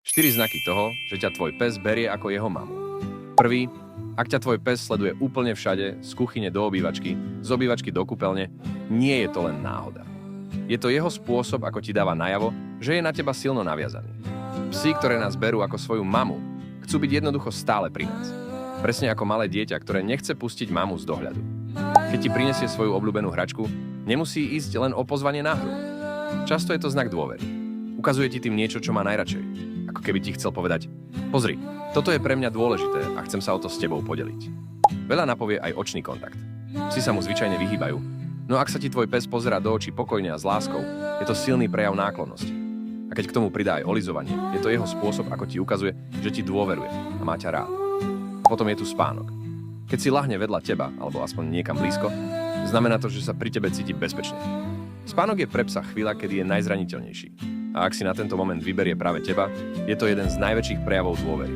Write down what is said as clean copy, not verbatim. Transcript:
4 znaky toho, že ťa tvoj pes berie ako jeho mamu. Prvý, ak ťa tvoj pes sleduje úplne všade, z kuchyne do obývačky, z obývačky do kúpeľne, nie je to len náhoda. Je to jeho spôsob, ako ti dáva najavo, že je na teba silno naviazaný. Psi, ktoré nás berú ako svoju mamu, chcú byť jednoducho stále pri nás. Presne ako malé dieťa, ktoré nechce pustiť mamu z dohľadu. Keď ti prinesie svoju obľúbenú hračku, nemusí ísť len o pozvanie na hru. Často je to znak dôvery. Ukazuje ti tým niečo, čo má najradšej. Ako keby ti chcel povedať: pozri, toto je pre mňa dôležité a chcem sa o to s tebou podeliť. Veľa napovie aj očný kontakt. Psi sa mu zvyčajne vyhýbajú, no ak sa ti tvoj pes pozerá do očí pokojne a s láskou, je to silný prejav náklonnosti. A keď k tomu pridá aj olizovanie, je to jeho spôsob, ako ti ukazuje, že ti dôveruje a má ťa rád. Potom je tu spánok. Keď si ľahne vedľa teba, alebo aspoň niekam blízko, znamená to, že sa pri tebe cíti bezpečne. Spánok je pre psa chvíľa, kedy je najzraniteľnejší. A ak si na tento moment vyberie práve teba, je to jeden z najväčších prejavov dôvery.